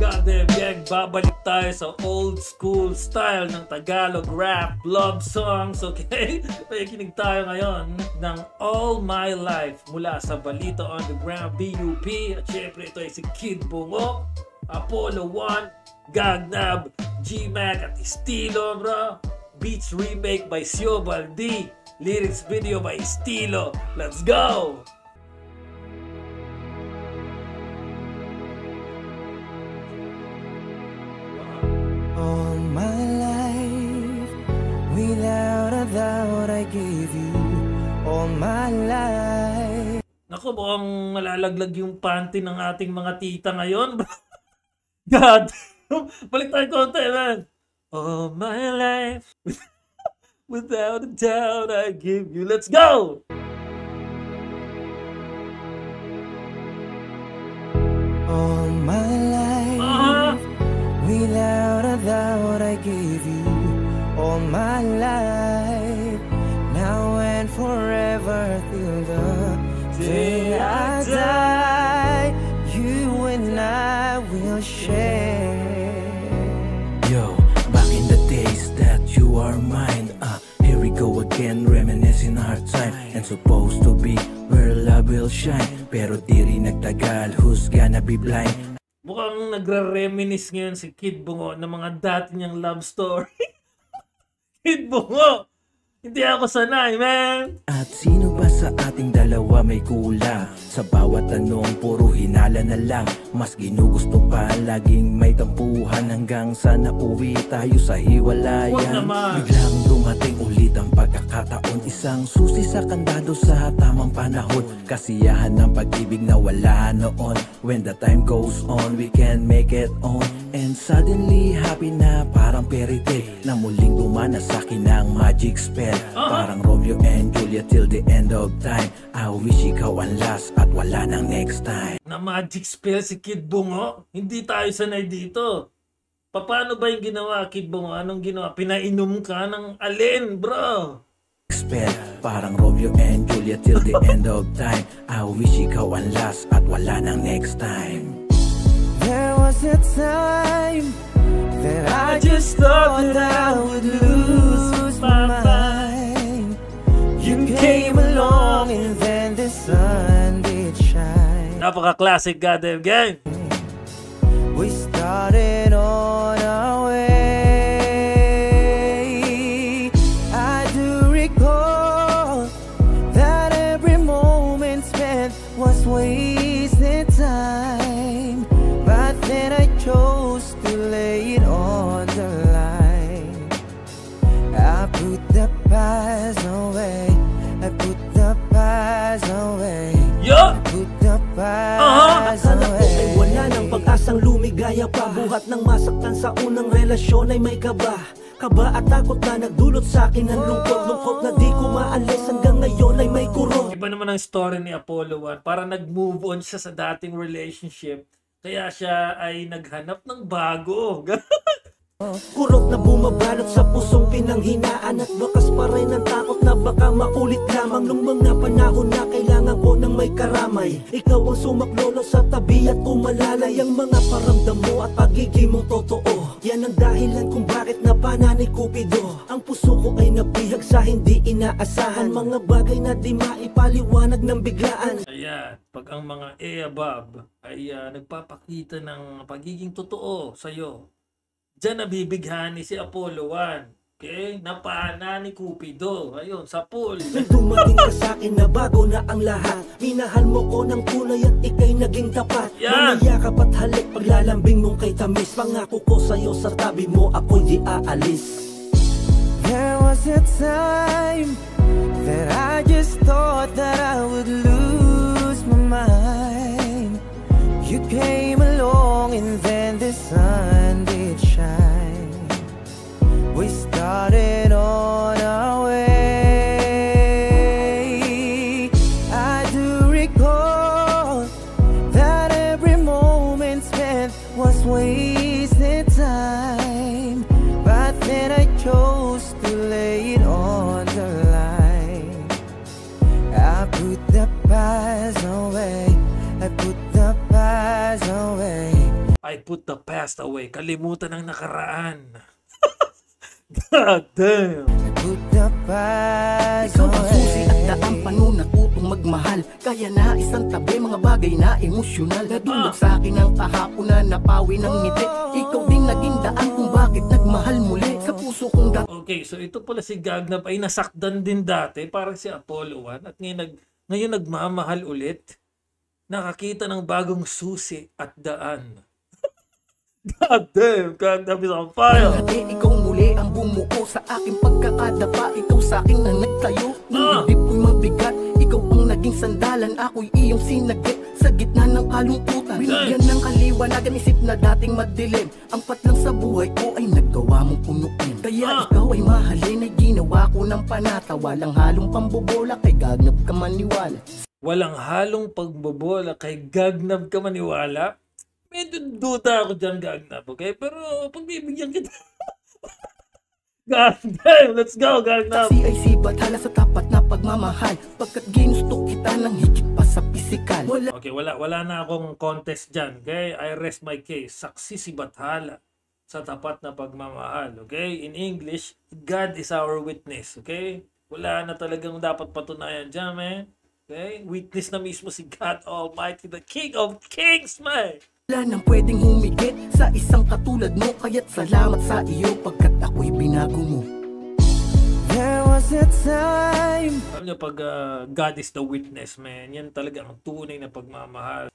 Goddamn gang, babalik tayo sa old school style ng Tagalog rap love songs, okay? Makikinig tayo ngayon ng All My Life mula sa Balita on the Ground BUP. At syempre ito ay si Kid Bungo, Apollo 1, Gagnab, G-Mac at Estilo, bro. Beats remake by Siobal D. Lyrics video by Estilo. Let's go! All my life, without a doubt, I gave you all my life. Naku, mukhang malalaglag yung panty ng ating mga tita ngayon. God! Balik tayo konti, man. All my life, without a doubt, I give you. Let's go! All my life, without a doubt, I gave you all my life. Now and forever till the day I die, you and I will share. Yo, back in the days that you are mine, here we go again, reminiscing our time. And supposed to be where love will shine, pero di rin nagtagal, who's gonna be blind? Mukhang nagre-reminisce ngayon si Kid Bungo ng mga dati niyang love story. Kid Bungo! Hindi ako sanay, man! At sino ba sa ating dalawa may kulang? Sa bawat tanong, puro hinala na lang. Mas ginugusto pa, laging may tampuhan. Hanggang sa nauwi tayo sa hiwalayan. Biglang dumating ulit ang pagkakataon. Isang susi sa kandado sa tamang panahon. Kasiyahan ng pag-ibig na wala noon. When the time goes on, we can make it on. And suddenly, happy na parang fairy tale. Na muling dumana sa akin ang magic spell. Parang Romeo and Juliet till the end of time. I wish ikaw ang last at wala nang next time. Na magic spell si Kid Bungo? Hindi tayo sanay dito. Paano ba yung ginawa, Kid Bungo? Anong ginawa? Pinainom ka ng alin, bro? Spell, parang Romeo and Juliet till the end of time. I wish ikaw ang last at wala nang next time. There was a time that I just thought that I would lose my mind. You came along and then the sun did shine. Napaka-classic, goddamn gang. We started on our way. I do recall that every moment spent was wasted time. But then I chose to lay it on the line. I put the past away. I put the past away. Yo! Put the past Akala ko ay away. wala ng pag-asang lumigaya pa. Buhat ng masaktan sa unang relasyon ay may kaba. Kaba at takot na nagdulot sa akin ang lungkot na di ko maalis. Hanggang ngayon ay may kurong. Iba naman ang story ni Apollo 1. Para nag-move on siya sa dating relationship. Kaya siya ay naghanap ng bago. Kurog na bumabalot sa pusong pinanghinaan. At bakas pa rin ang takot na baka maulit lamang. Nung mga panahon na kailangan ko ng may karamay. Ikaw ang sumaklolo sa tabi at umalalay. Ang mga paramdam mo at pagiging mong totoo. Yan ang dahilan kung bakit napana ni Cupido. Ang puso ko ay nabihag sa hindi inaasahan. Mga bagay na di maipaliwanag ng biglaan. Ayan, pag ang mga above ay nagpapakita ng pagiging totoo sa'yo, diyan nabibighani si Apollo 1. Okay? Napana ni Cupido. Ayun, sa pool. Dumating ka sa akin na bago na ang lahat. Minahal mo ko ng tunay at ikay naging tapat. Yan! Manayakap at halik paglalambing mong kay tamis. Pangako ko sa'yo sa tabi mo ako'y di aalis. There was a time that I just thought that I would lose my mind. You came along and then the sun did shine. We started on our way. I do recall that every moment spent was wasted time. But then I chose to lay it on the line. I put the past away. I put the past away. I put the past away. Kalimutan ang nakaraan. God damn. Put the past Ikaw ang susi at away. daang panunatutong magmahal. Kaya na isang tabi mga bagay na emosyonal. Nadulog sa akin ang kahapon na napawi ng ngiti. Ikaw din naging daan kung bakit nagmahal muli. Sa puso kong Okay, so ito pala si Gagnab ay nasakdan din dati, parang si Apollo 1, at ngayon nagmamahal ulit. Nakakita ng bagong susi at daan. God damn, Gagnab is on fire. dati ikaw muli ang bumuo sa aking pagkakadapa. Ikaw sa akin na nagtayo. Nung dibdib ko'y mabigat. Ikaw ang naging sandalan. Ako'y iyong sinagip sa gitna ng kalungkutan. Binigyan ng kaliwanagan, isip na dating madilim. Ang patlang sa buhay ko ay naggawa mong punuin. Kaya ikaw ay mahalin, ay ginawa ko ng panata. Walang halong pambobola, kay Gagnab ka maniwala. Walang halong pagbobola, kay Gagnab ka maniwala. Medyo duda ako dyan, Gagnab, okay? Pero pagbibigyan kita. God damn, let's go, Gagnab. Kasi ay sibat hala sa tapat na pagmamahal. Pagkat ginusto kita ng higit pa sa pisikal. Wala Okay, wala na akong contest dyan, okay? I rest my case. Saksi si Bathala sa tapat na pagmamahal, okay? In English, God is our witness, okay? Wala na talagang dapat patunayan dyan, man. Okay? Witness na mismo si God Almighty, the King of Kings, man. nang pwedeng humigit sa isang katulad mo. Kaya't salamat sa iyo pagkat ako'y binago mo. There was a time Alam niyo, pag God is the witness, man, yan talaga ang tunay na pagmamahal.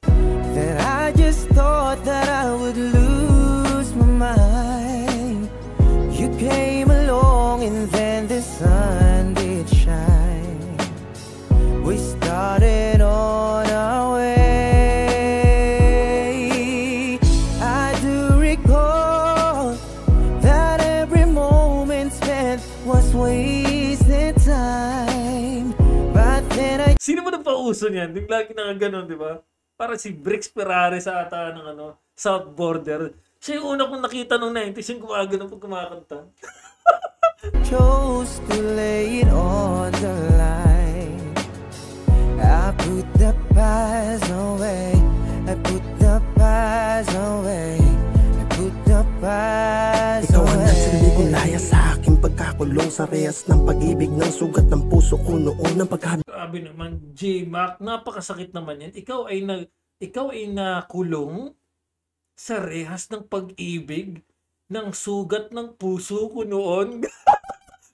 that I just thought that I would lose my mind. You came along and then the sun did shine. We started on our way. I do recall that every moment spent was wasted time. But then I Sino mo na pauso niyan? Yung lagi nakaganon, di ba? Parang si Brix Ferrari sa ata ng South Border. Siya yung una kong nakita nung 90s yung gumagano pag kumakanta. chose to lay it on the line. I put the past away. I put the past away. I put the past Ikaw ang nagsindi kong away. laya sa aking pagkakulong sa rehas ng pag-ibig ng sugat ng puso ko noon ng pagkabi. Grabe naman, J-Mac, napakasakit naman yan. Ikaw ay nakulong sa rehas ng pag-ibig ng sugat ng puso ko noon.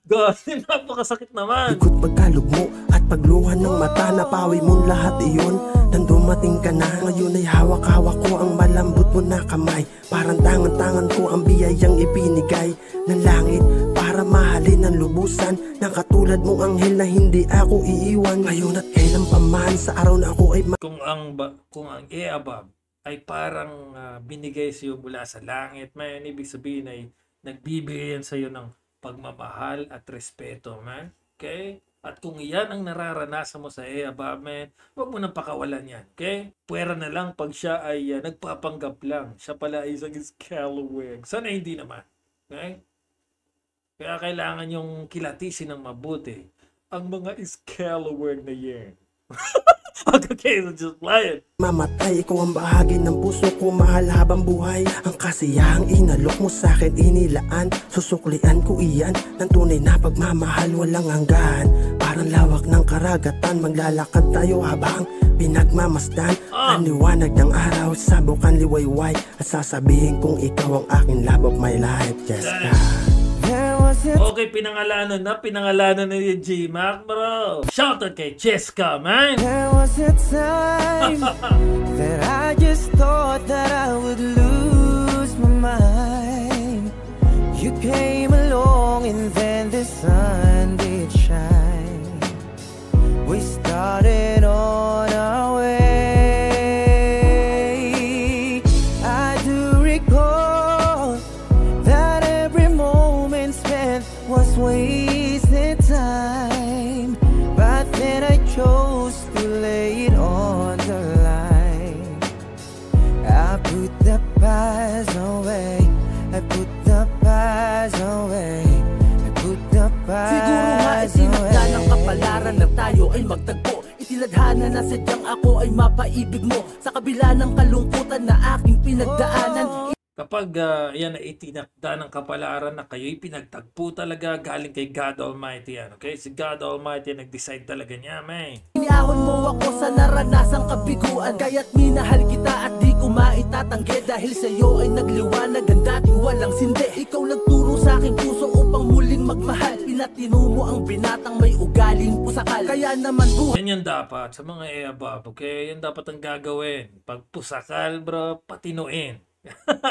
God, napakasakit naman. Ikot pagkalugmo at pagluhan ng mata, napawi mong lahat iyon. Nang dumating ka na, ngayon ay hawak-hawak ko ang malambot mo na kamay. Parang tangan-tangan ko ang biyayang ipinigay ng langit para mahalin ang lubusan ng katulad mong anghel na hindi ako iiwan. Ngayon at kailan pa man sa araw na ako ay Kung ang above ay parang binigay sa iyo mula sa langit, man, ibig sabihin ay nagbibigay yan sa iyo ng pagmamahal at respeto, man. Okay? At kung iyan ang nararanasan mo sa above, man, huwag mo nang pakawalan yan. Okay? Pwera na lang pag siya ay nagpapanggap lang. Siya pala ay isang scallywag. Sana hindi naman. Okay? Kaya kailangan yung kilatisin ng mabuti ang mga scallywag na yan. Okay, so just play it. mamatay. Ikaw ang bahagi ng puso ko, mahal habang buhay. Ang kasiyahang inalok mo sa'kin inilaan. Susuklian ko iyan ng tunay na pagmamahal, walang hanggan. Parang lawak ng karagatan, maglalakad tayo habang pinagmamasdan ang liwanag ng araw, sabukan liwayway. At sasabihin kong ikaw ang aking love of my life, Jessica. There was a Okay, pinangalanan na ni J-Mac, bro. Shoutout kay Jessica, man. There was a time that I just thought that I would lose my mind. You came along and then the sun did shine. We started on our way. I do recall that every moment spent was wasted time. But then I chose to lay it on the line. I put the past away. I put the past away. I put the Siguro nga past itinagda ng away. kapalaran na tayo ay magtagpo. Tinadhana na sadyang ako ay mapaibig mo sa kabila ng kalungkutan na aking pinagdaanan. Kapag yan ay itinakda ng kapalaran na kayo'y pinagtagpo talaga, galing kay God Almighty yan, okay? Si God Almighty nag-decide talaga niya, may. Iniahon mo ako sa naranasang kabiguan, kaya't minahal kita at di ko maitatanggi. Dahil sa'yo ay nagliwanag ang dating walang sindi. Ikaw nagturo sa aking puso upang muling magmahal. Pinatino mo ang binatang may ugaling pusakal. Kaya naman buhay. Yan dapat sa mga above, okay? Yan dapat ang gagawin. Pag pusakal, bro, patinuin.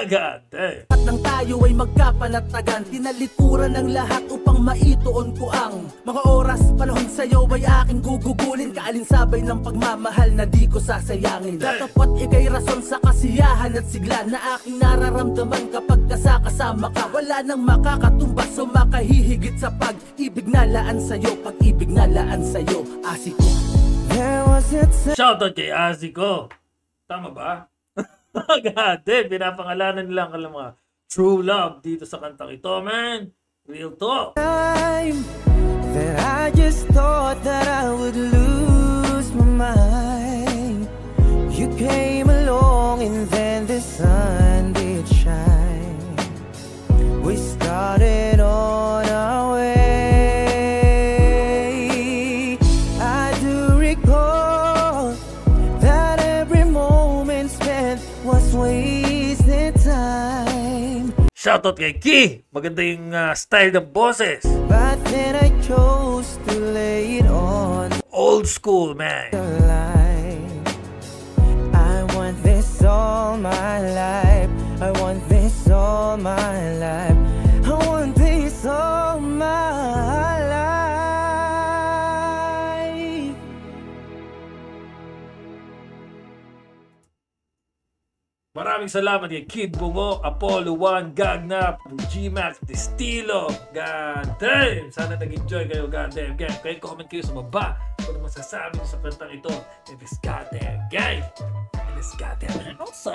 God, At nang tayo ay magkapanatagan, tinalikuran ng lahat upang maituon ko ang mga oras, panahon sa'yo ay aking gugugulin. Kaalinsabay ng pagmamahal na di ko sasayangin. Datapat ikay rason sa kasiyahan at sigla na aking nararamdaman kapag kasama ka. Wala nang makakatumbas o makahihigit sa pag-ibig na laan sa'yo. Pag-ibig na laan sa'yo, Asiko. Shoutout kay Asiko. Tama ba? God, pinapangalanan nilang kalang mga true love dito sa kantang ito, man. Real talk. Time that I just thought that I would lose my mind. You came along and then the sun did shine. We started on our way. I do recall that every moment spent was wasted time. Shoutout kay Ki. Maganda yung style ng boses. But then I chose to lay it on Old school, man. the line. I want this all my life. I want this all my life. I want this all my life. Maraming salamat kay Kid Bungo, Apollo 1, Gagnap, G-Max, Destilo. God damn! Sana nag-enjoy kayo, God damn gang. Kaya comment kayo sa baba kung ano masasabi nyo sa kantang ito. In this goddamn game. In this goddamn house.